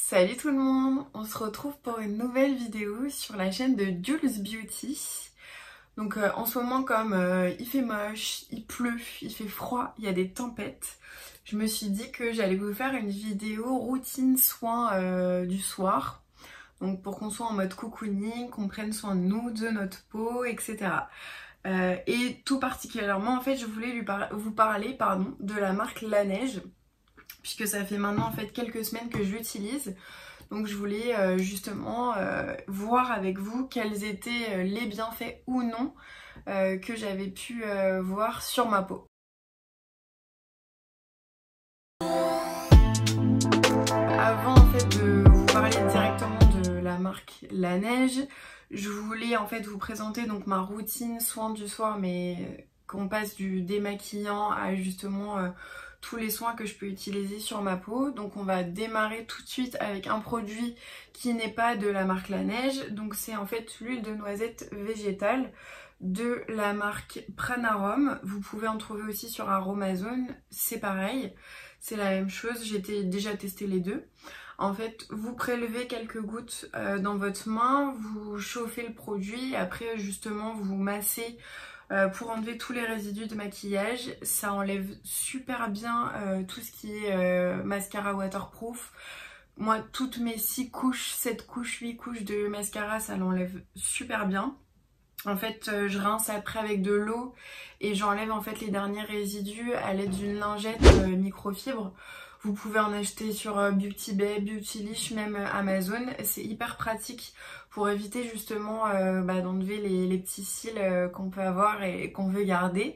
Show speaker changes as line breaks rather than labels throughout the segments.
Salut tout le monde, on se retrouve pour une nouvelle vidéo sur la chaîne de Jules Beauty. Donc en ce moment comme il fait moche, il pleut, il fait froid, il y a des tempêtes, je me suis dit que j'allais vous faire une vidéo routine soin du soir. Donc pour qu'on soit en mode cocooning, qu'on prenne soin de nous, de notre peau, etc. Et tout particulièrement en fait je voulais vous parler de la marque Laneige, puisque ça fait maintenant en fait quelques semaines que je l'utilise. Donc je voulais justement voir avec vous quels étaient les bienfaits ou non que j'avais pu voir sur ma peau. Avant en fait de vous parler directement de la marque Laneige, je voulais en fait vous présenter donc ma routine soin du soir, mais qu'on passe du démaquillant à justement tous les soins que je peux utiliser sur ma peau. Donc on va démarrer tout de suite avec un produit qui n'est pas de la marque Laneige. Donc c'est en fait l'huile de noisette végétale de la marque Pranarum. Vous pouvez en trouver aussi sur Aromazone, c'est pareil, c'est la même chose, j'ai déjà testé les deux. En fait, vous prélevez quelques gouttes dans votre main, vous chauffez le produit, après justement vous massez pour enlever tous les résidus de maquillage. Ça enlève super bien tout ce qui est mascara waterproof. Moi, toutes mes 6 couches, 7 couches, 8 couches de mascara, ça l'enlève super bien. En fait, je rince après avec de l'eau et j'enlève en fait les derniers résidus à l'aide d'une lingette microfibre. Vous pouvez en acheter sur Beauty Bay, Beautylish, même Amazon. C'est hyper pratique pour éviter justement d'enlever les petits cils qu'on peut avoir et qu'on veut garder.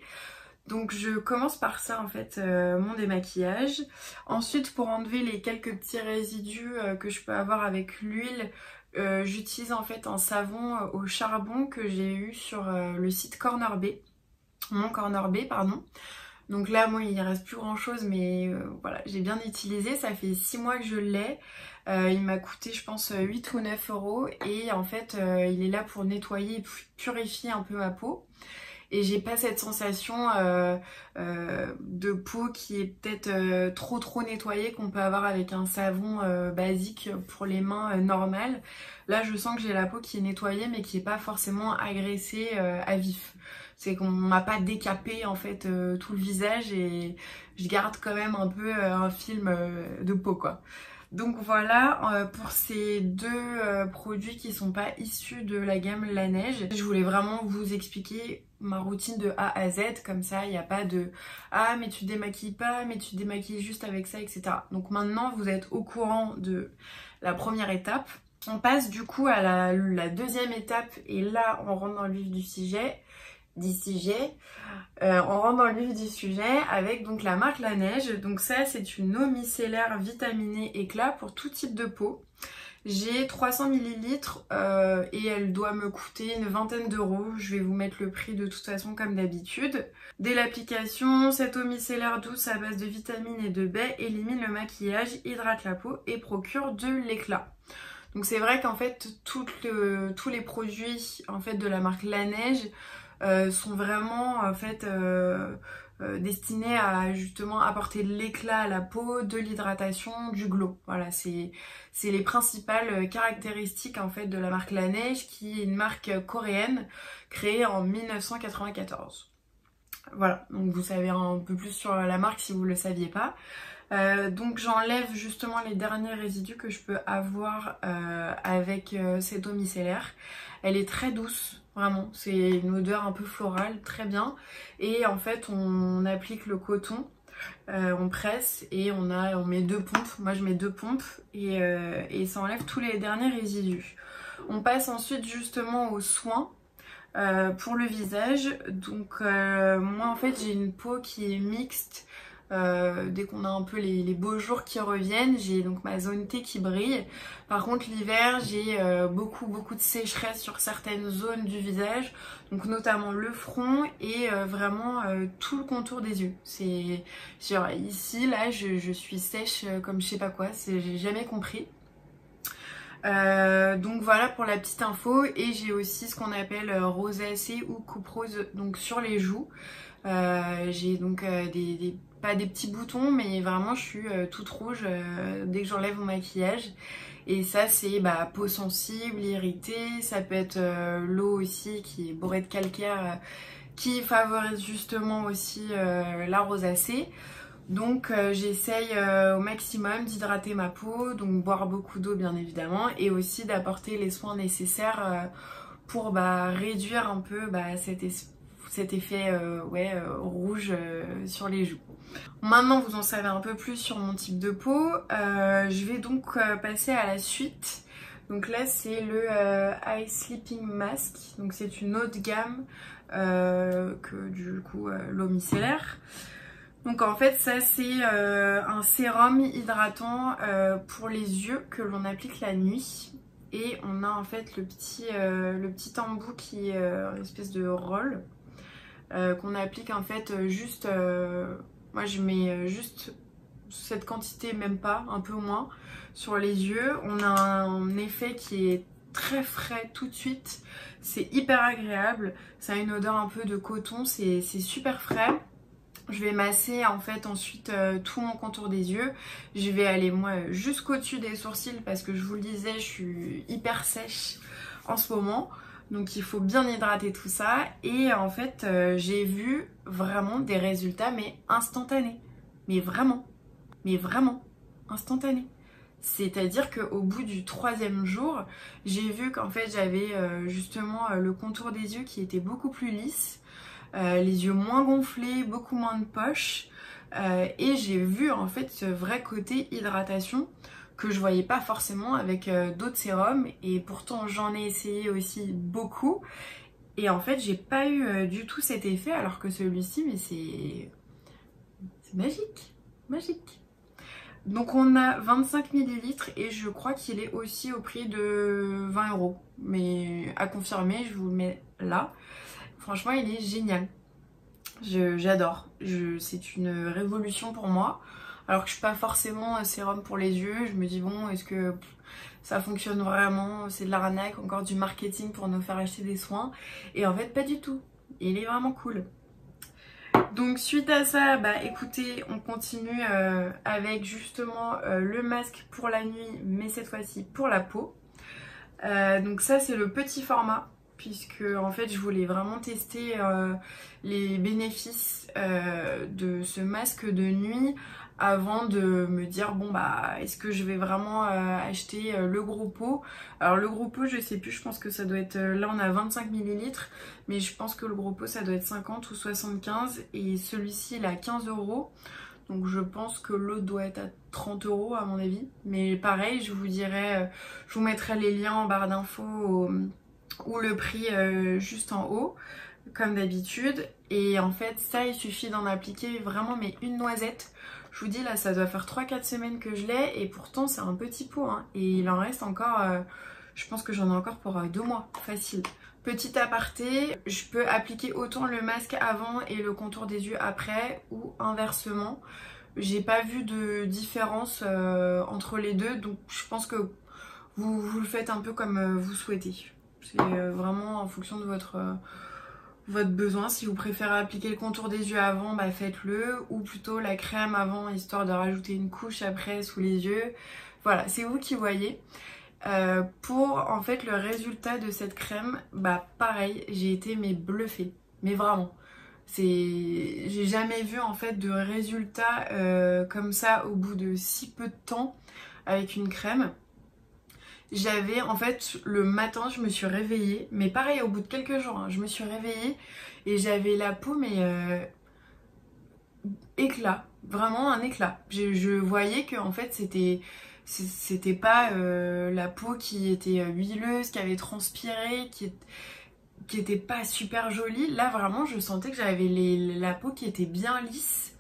Donc je commence par ça en fait, mon démaquillage. Ensuite, pour enlever les quelques petits résidus que je peux avoir avec l'huile, j'utilise en fait un savon au charbon que j'ai eu sur le site Corner B, mon Corner B pardon. Donc là moi il ne reste plus grand chose, mais voilà, j'ai bien utilisé, ça fait 6 mois que je l'ai. Il m'a coûté je pense 8 ou 9 euros et en fait il est là pour nettoyer et purifier un peu ma peau. Et j'ai pas cette sensation de peau qui est peut-être trop nettoyée qu'on peut avoir avec un savon basique pour les mains normales. Là je sens que j'ai la peau qui est nettoyée mais qui est pas forcément agressée à vif. C'est qu'on m'a pas décapé en fait tout le visage et je garde quand même un peu un film de peau quoi. Donc voilà pour ces deux produits qui sont pas issus de la gamme Laneige. Je voulais vraiment vous expliquer ma routine de A à Z, comme ça il n'y a pas de « Ah mais tu te démaquilles pas, mais tu te démaquilles juste avec ça » etc. Donc maintenant vous êtes au courant de la première étape. On passe du coup à la deuxième étape et là on rentre dans le vif du sujet. On rentre dans le vif du sujet avec donc la marque Laneige. Donc ça c'est une eau micellaire vitaminée éclat pour tout type de peau. J'ai 300 ml et elle doit me coûter une vingtaine d'euros. Je vais vous mettre le prix de toute façon comme d'habitude. Dès l'application, cette eau micellaire douce à base de vitamines et de baies élimine le maquillage, hydrate la peau et procure de l'éclat. Donc c'est vrai qu'en fait tous les produits en fait de la marque Laneige sont vraiment en fait destinés à justement apporter de l'éclat à la peau, de l'hydratation, du glow. Voilà, c'est les principales caractéristiques en fait de la marque Laneige, qui est une marque coréenne créée en 1994. Voilà, donc vous savez un peu plus sur la marque si vous ne le saviez pas. Donc j'enlève justement les derniers résidus que je peux avoir avec cette eau micellaire. Elle est très douce, vraiment, c'est une odeur un peu florale, très bien. Et en fait on applique le coton, on presse et on met 2 pompes. Moi je mets 2 pompes et ça enlève tous les derniers résidus. On passe ensuite justement aux soins. Pour le visage, donc moi en fait j'ai une peau qui est mixte. Dès qu'on a un peu les beaux jours qui reviennent, j'ai donc ma zone T qui brille. Par contre l'hiver j'ai beaucoup de sécheresse sur certaines zones du visage, donc notamment le front et vraiment tout le contour des yeux. C'est genre ici là je suis sèche comme je sais pas quoi, j'ai jamais compris. Donc voilà pour la petite info. Et j'ai aussi ce qu'on appelle rosacée ou coupe rose donc sur les joues. J'ai donc des pas des petits boutons, mais vraiment je suis toute rouge dès que j'enlève mon maquillage. Et ça c'est peau sensible, irritée, ça peut être l'eau aussi qui est bourrée de calcaire qui favorise justement aussi la rosacée. Donc j'essaye au maximum d'hydrater ma peau, donc boire beaucoup d'eau bien évidemment, et aussi d'apporter les soins nécessaires pour réduire un peu cet effet rouge sur les joues. Maintenant vous en savez un peu plus sur mon type de peau, je vais donc passer à la suite. Donc là c'est le Eye Sleeping Mask, donc c'est une haute gamme que du coup l'eau micellaire. Donc en fait ça c'est un sérum hydratant pour les yeux que l'on applique la nuit. Et on a en fait le petit embout qui est une espèce de roll qu'on applique en fait juste... moi je mets juste cette quantité, même pas, un peu moins, sur les yeux. On a un effet qui est très frais tout de suite. C'est hyper agréable. Ça a une odeur un peu de coton, c'est super frais. Je vais masser en fait ensuite tout mon contour des yeux. Je vais aller moi jusqu'au-dessus des sourcils parce que je vous le disais, je suis hyper sèche en ce moment. Donc il faut bien hydrater tout ça. Et en fait j'ai vu vraiment des résultats mais instantanés. Mais vraiment instantanés. C'est-à-dire qu'au bout du 3e jour, j'ai vu qu'en fait j'avais justement le contour des yeux qui était beaucoup plus lisse. Les yeux moins gonflés, beaucoup moins de poches et j'ai vu en fait ce vrai côté hydratation que je voyais pas forcément avec d'autres sérums, et pourtant j'en ai essayé aussi beaucoup et en fait j'ai pas eu du tout cet effet, alors que celui-ci mais c'est magique. Donc on a 25 ml et je crois qu'il est aussi au prix de 20 €, mais à confirmer, je vous le mets là. Franchement, il est génial. J'adore. C'est une révolution pour moi. Alors que je suis pas forcément sérum pour les yeux. Je me dis bon, est-ce que ça fonctionne vraiment? C'est de l'arnaque, encore du marketing pour nous faire acheter des soins. Et en fait, pas du tout. Il est vraiment cool. Donc suite à ça, écoutez, on continue avec justement le masque pour la nuit, mais cette fois-ci pour la peau. Donc ça c'est le petit format, puisque en fait je voulais vraiment tester les bénéfices de ce masque de nuit avant de me dire bon est-ce que je vais vraiment acheter le gros pot. Alors le gros pot je sais plus, je pense que ça doit être, là on a 25 ml, mais je pense que le gros pot ça doit être 50 ou 75, et celui-ci il a 15 €. Donc je pense que l'autre doit être à 30 € à mon avis. Mais pareil, je vous dirai, je vous mettrai les liens en barre d'infos ou le prix juste en haut, comme d'habitude. Et en fait, ça, il suffit d'en appliquer vraiment mais une noisette. Je vous dis là, ça doit faire 3-4 semaines que je l'ai et pourtant c'est un petit pot. Hein, et il en reste encore, je pense que j'en ai encore pour 2 mois, facile. Petit aparté, je peux appliquer autant le masque avant et le contour des yeux après, ou inversement. J'ai pas vu de différence entre les deux, donc je pense que vous le faites un peu comme vous souhaitez. C'est vraiment en fonction de votre besoin. Si vous préférez appliquer le contour des yeux avant, faites-le, ou plutôt la crème avant, histoire de rajouter une couche après sous les yeux. Voilà, c'est vous qui voyez. Pour en fait le résultat de cette crème, pareil, j'ai été bluffée, mais vraiment. J'ai jamais vu en fait de résultat comme ça au bout de si peu de temps avec une crème. J'avais en fait le matin, je me suis réveillée, mais pareil au bout de quelques jours, hein, je me suis réveillée et j'avais la peau éclat, vraiment un éclat. Je voyais que en fait c'était pas la peau qui était huileuse, qui avait transpiré, qui était pas super jolie. Là vraiment je sentais que j'avais la peau qui était bien lisse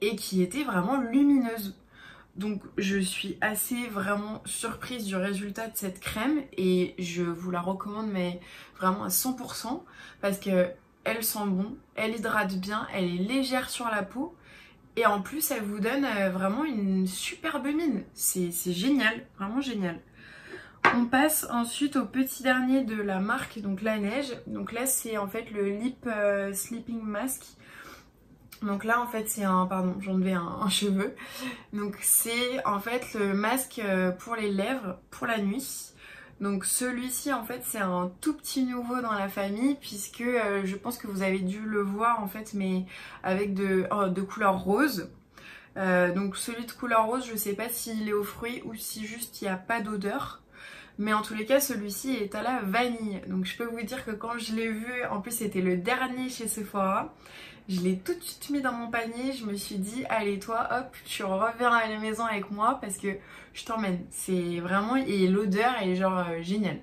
et qui était vraiment lumineuse. Donc je suis assez vraiment surprise du résultat de cette crème et je vous la recommande mais vraiment à 100% parce que elle sent bon, elle hydrate bien, elle est légère sur la peau. Et en plus, elle vous donne vraiment une superbe mine. C'est génial, vraiment génial. On passe ensuite au petit dernier de la marque, donc La Neige. Donc là, c'est en fait le Lip Sleeping Mask. Donc là en fait c'est un, pardon j'ai enlevé un cheveu, donc c'est en fait le masque pour les lèvres pour la nuit. Donc celui-ci en fait c'est un tout petit nouveau dans la famille, puisque je pense que vous avez dû le voir en fait, mais avec de couleur rose. Donc celui de couleur rose, je sais pas s'il est aux fruits ou si juste il n'y a pas d'odeur. Mais en tous les cas, celui-ci est à la vanille. Donc je peux vous dire que quand je l'ai vu, en plus c'était le dernier chez Sephora, je l'ai tout de suite mis dans mon panier. Je me suis dit, allez toi, hop, tu reviens à la maison avec moi parce que je t'emmène. C'est vraiment, et l'odeur est genre géniale.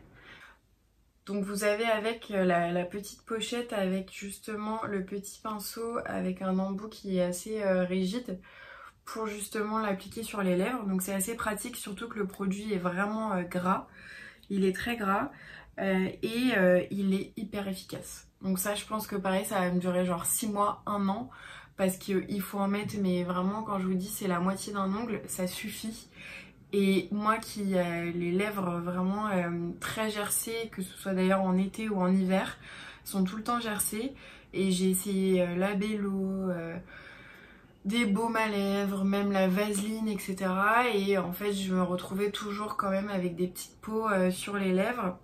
Donc vous avez avec la petite pochette avec justement le petit pinceau avec un embout qui est assez rigide pour justement l'appliquer sur les lèvres. Donc c'est assez pratique, surtout que le produit est vraiment gras. Il est très gras et il est hyper efficace. Donc ça je pense que pareil ça va me durer genre 6 mois, 1 an, parce qu'il faut en mettre, mais vraiment quand je vous dis c'est la moitié d'un ongle, ça suffit. Et moi qui ai les lèvres vraiment très gercées, que ce soit d'ailleurs en été ou en hiver, sont tout le temps gercées. Et j'ai essayé Labello, des baumes à lèvres, même la vaseline, etc. Et en fait je me retrouvais toujours quand même avec des petites peaux sur les lèvres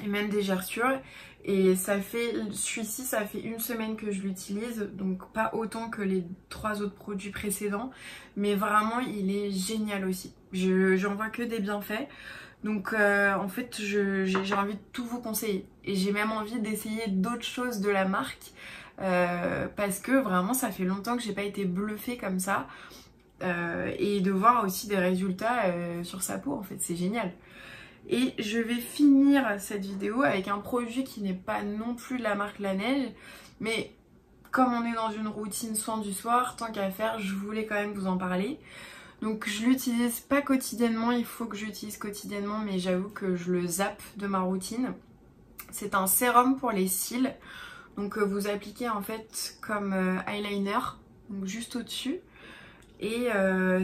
et même des gerçures. Et ça fait, celui-ci ça fait 1 semaine que je l'utilise, donc pas autant que les 3 autres produits précédents, mais vraiment il est génial aussi. J'en vois que des bienfaits. Donc en fait j'ai envie de tout vous conseiller, et j'ai même envie d'essayer d'autres choses de la marque parce que vraiment ça fait longtemps que j'ai pas été bluffée comme ça, et de voir aussi des résultats sur sa peau, en fait c'est génial. Et je vais finir cette vidéo avec un produit qui n'est pas non plus de la marque Laneige, mais comme on est dans une routine soin du soir, tant qu'à faire, je voulais quand même vous en parler. Donc je l'utilise pas quotidiennement, il faut que j'utilise quotidiennement, mais j'avoue que je le zappe de ma routine. C'est un sérum pour les cils, donc vous appliquez en fait comme eyeliner, donc juste au-dessus. Et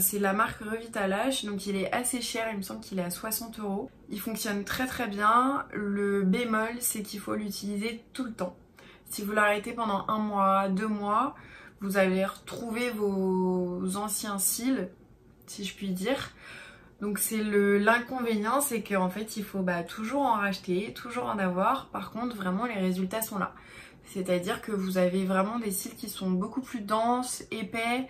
c'est la marque Revitalage, donc il est assez cher, il me semble qu'il est à 60 €. Il fonctionne très très bien. Le bémol, c'est qu'il faut l'utiliser tout le temps. Si vous l'arrêtez pendant 1 mois, 2 mois, vous allez retrouver vos anciens cils, si je puis dire. Donc c'est l'inconvénient, c'est qu'en fait il faut toujours en racheter, toujours en avoir. Par contre vraiment les résultats sont là. C'est-à-dire que vous avez vraiment des cils qui sont beaucoup plus denses, épais,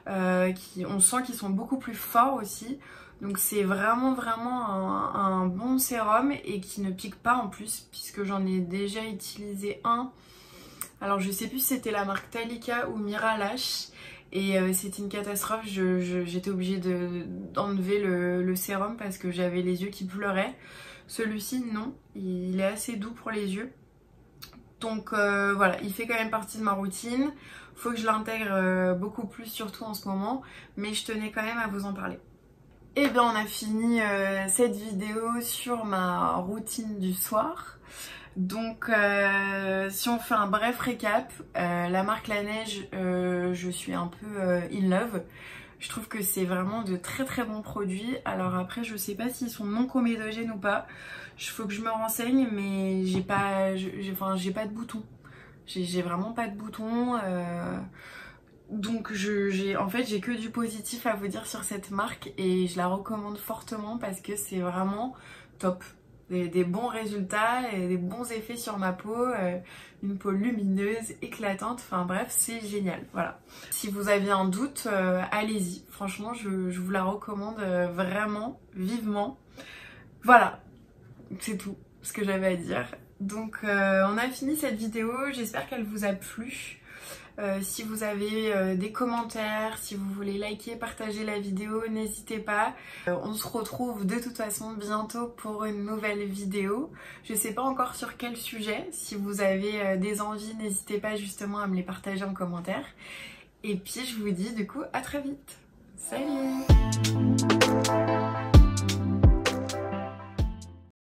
on sent qu'ils sont beaucoup plus forts aussi. Donc c'est vraiment un bon sérum, et qui ne pique pas en plus, puisque j'en ai déjà utilisé un. Alors je sais plus si c'était la marque Talika ou Miralash, et c'était une catastrophe. J'étais obligée d'enlever le sérum parce que j'avais les yeux qui pleuraient. Celui-ci non, il est assez doux pour les yeux. Donc voilà, il fait quand même partie de ma routine. Faut que je l'intègre beaucoup plus, surtout en ce moment. Mais je tenais quand même à vous en parler. Et bien on a fini cette vidéo sur ma routine du soir. Donc si on fait un bref récap, la marque Laneige, je suis un peu in love. Je trouve que c'est vraiment de très très bons produits. Alors après je sais pas s'ils sont non comédogènes ou pas. Il faut que je me renseigne, mais j'ai pas de boutons. J'ai vraiment pas de boutons. Donc en fait j'ai que du positif à vous dire sur cette marque, et je la recommande fortement parce que c'est vraiment top. Des bons résultats et des bons effets sur ma peau, une peau lumineuse, éclatante, enfin bref c'est génial, voilà. Si vous avez un doute, allez-y, franchement je vous la recommande vraiment, vivement. Voilà, c'est tout ce que j'avais à dire. Donc on a fini cette vidéo, j'espère qu'elle vous a plu. Si vous avez des commentaires, si vous voulez liker, partager la vidéo, n'hésitez pas. On se retrouve de toute façon bientôt pour une nouvelle vidéo. Je sais pas encore sur quel sujet. Si vous avez des envies, n'hésitez pas justement à me les partager en commentaire. Et puis je vous dis du coup à très vite. Salut!